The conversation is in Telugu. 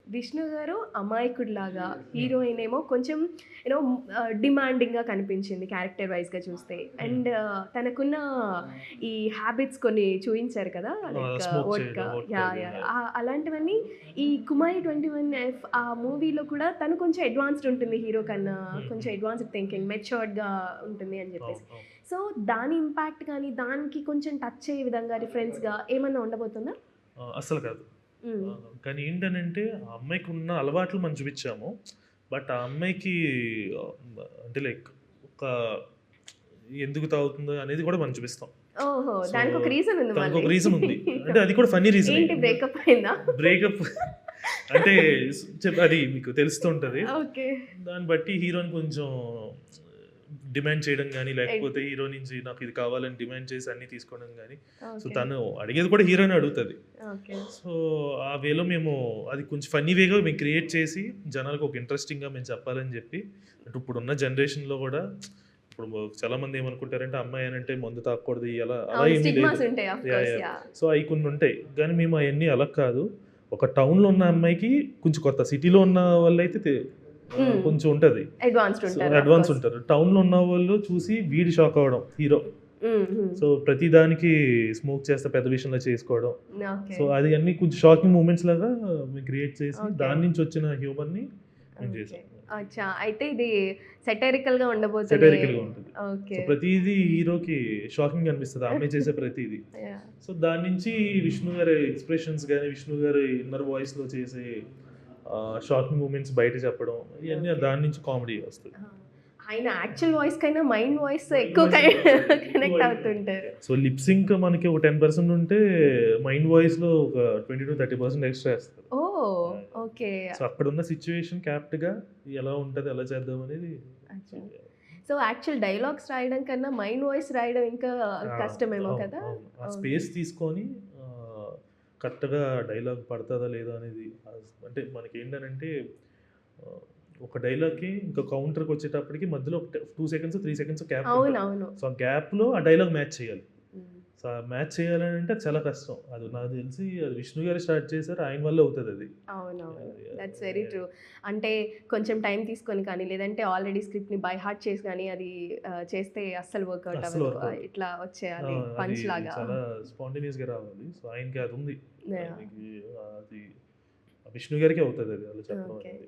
విష్ణు గారు అమాయకుడిలాగా, హీరోయిన్ ఏమో కొంచెం డిమాండింగ్‌గా కనిపించింది క్యారెక్టర్ వైస్‌గా చూస్తే. హ్మ్. అండ్ తనకున్న ఈ హ్యాబిట్స్ కొన్ని చూయించారు కదా! లైక్ స్మోక్ వోడ్కా చేయడం, వోడ్కా యాహ్! అది. యాహ్! అలాంటివన్నీ ఈ 'కుమారి 21 ఎఫ్' ఆ మూవీలో కూడా తను కొంచెం అడ్వాన్స్డ్ ఉంటుంది హీరో కన్నా. హ్మ్. కొంచెం హ్మ్. అడ్వాన్స్డ్ థింకింగ్, మెచ్యూర్డ్‌గా ఉంటుంది అని అవును. చెప్పేసి. అవును. సో, దాని ఇంపాక్ట్ గాని, దానికి కొంచెం టచ్ అయ్యే విధంగా రిఫరెన్స్‌గా ఏమన్నా ఉండబోతుందా? అస్సలు కాదు. హ్మ్. కానీ ఏంటనంటే, ఆ అమ్మాయికున్న అలవాట్లు మనం చూపిచ్చాము. బట్ ఆ అమ్మాయికి ఆహ్, అంటే లైక్ ఒక ఎందుకు తాగుతుందో అనేది కూడా మనం చూపిస్తాం. ఓహో! సో, దానికొక రీజన్ ఉంది మళ్ళీ. దానికొక రీజన్ ఉంది. అంటే అది ఓకే. కూడా ఫన్నీ రీజనే. ఏంటి బ్రేకప్ అయిందా? బ్రేకప్ అంటే అది మీకు తెలుస్తూ ఉంటది. ఓకే. దాన్ని బట్టి హీరోని కొంచెం డిమాండ్ చేయడం గాని, ఎగ్ లేకపోతే హీరో నుంచి నాకు ఇది కావాలని డిమాండ్ చేసి అన్నీ తీసుకోవడం గాని, సో, ఓకే. తను అడిగేది కూడా హీరోనే అడుగుతది. ఓకే. సో, ఆ వేలో మేము అది కొంచెం ఫన్నీ వేగా మేము క్రియేట్ చేసి, జనాలకి ఒక ఇంట్రెస్టింగ్‌గా మేము చెప్పాలని జెప్పి, అంటే ఇప్పుడున్న జనరేషన్‌లో గూడా ఇప్పుడు చాలామంది ఏమనుకుంటారంటే, అమ్మాయి అనంటే మందు తాగకూడదు అలా అలా అవును. ఏమీ లేదు. స్టిగ్మాస్ ఉంటాయి. Of yeah! Course. Yeah! Yeah! So, అయి కొన్నుంటాయి. కానీ మేము అయన్నీ అలా కాదు. ఒక టౌన్‌లో ఉన్న అమ్మాయికి కొంచెం కొత్త సిటీలో ఉన్న వాళ్ళైతే హ్మ్. కొంచెం ఉంటది. అడ్వాన్స్డ్ సో, ఉంటారు. Of advance course. ఉంటారు. టౌన్‌లో ఉన్నవాళ్ళు చూసి వీడు షాక్ అవ్వడం హీరో. హ్మ్. హ్మ్. సో, ప్రతి దానికి స్మోక్ చేస్తే పెద్ద విషయంలా చేసుకోవడం. ఓకే. సో, అది అన్నీ కొంచెం షాకింగ్ మూమెంట్స్ లాగా మేము క్రియేట్ చేసి, ఓకే. దాని నుంచి వచ్చిన హ్యూమర్‌ని మేము ఓకే. చేసాం. అచ్చా! అయితే ఇది సెటైరికల్‌గా ఉండబోతనే సెటైరికల్‌గా ఉంటది. So, okay. ప్రతీదీ హీరోకి షాకింగ్‌గా అనిపిస్తది. ఆ అమ్మాయి చేసే ప్రతీది. యాహ్! సో, దాని నుంచి విష్ణు గారి ఎక్స్‌ప్రెషన్స్ గాని, విష్ణు గారి ఇన్నర్ వాయిస్‌లో చేసే షాకింగ్ మూమెంట్స్ బయట చెప్పడం, ఇయన్నీ ఓకే. దాని నుంచి కామెడీ వస్తది. ఆ! ఆయన యాక్చువల్ వాయిస్ కన్నా మైండ్ వాయిస్ మైండ్ ఎక్కువ వాయిస్ ఎక్కువ వస్తది. ఎక్కువ కనెక్ట్ వైపు అవుతుంటారు. సో, లిప్ సింక్ మనకి ఒక 10% ఉంటే, మైండ్ వాయిస్‌లో ఒక 20-30% ఎక్స్‌ట్రా ఏస్తారు. ఓహ్! యాహ్! యాహ్! ఓకే. సో, అక్కడున్న సిట్యుయేషన్‌కి యాప్ట్‌గా ఎలా ఉంటది, ఎలా చేద్దాం అనేది అచ్చా! చేయాలి. సో, యాక్చువల్ డయాలాగ్స్ రాయడం కన్నా మైండ్ వాయిస్ రాయడం ఇంకా ఆ! కష్టమేమో అవును. కదా! అవును. ఆ ఓకే. స్పేస్ తీసుకొని కరెక్ట్‌గా డైలాగ్ పడతదా లేదా అనేది అంటే మనకేంటనంటే ఆహ్, ఒక డైలాగ్‌కి ఇంకో కౌంటర్‌కొచ్చేటప్పటికి మధ్యలో ఒక 2 సెకండ్స్, 3 సెకండ్స్ గ్యాప్ ఉంటది. అవునవును. సో, ఆ గ్యాప్‌లో ఆ డైలాగ్ మ్యాచ్ చేయాలి. హ్మ్. సో, ఆ మ్యాచ్ చేయాలనంటే అది చాలా కష్టం. అది నాకు తెలిసి అది విష్ణు గారే స్టార్ట్ చేసారు. ఆయన వల్లే అవుతదది. అవునవును. Yeah! Yeah! That's very yeah! True. అంటే కొంచెం టైం తీసుకొని కానీ, లేదంటే ఆల్రెడీ స్క్రిప్ట్‌ని బై హార్ట్ చేసి గానీ, అది చేస్తే అస్సలు వర్కౌట్ అస్సలు అవ్వదు. వర్కౌట్. ఇట్లా ఆ! వచ్చేయాలి అది పంచ్ లాగా. చాలా స్పాంటేనియస్‌గా రావాలి. సో, ఆయనకి అదుంది. యాహ్! ఆయనకి అది విష్ణు గారికే అవుతదది అలా చెప్పడం ఓకే. అనేది.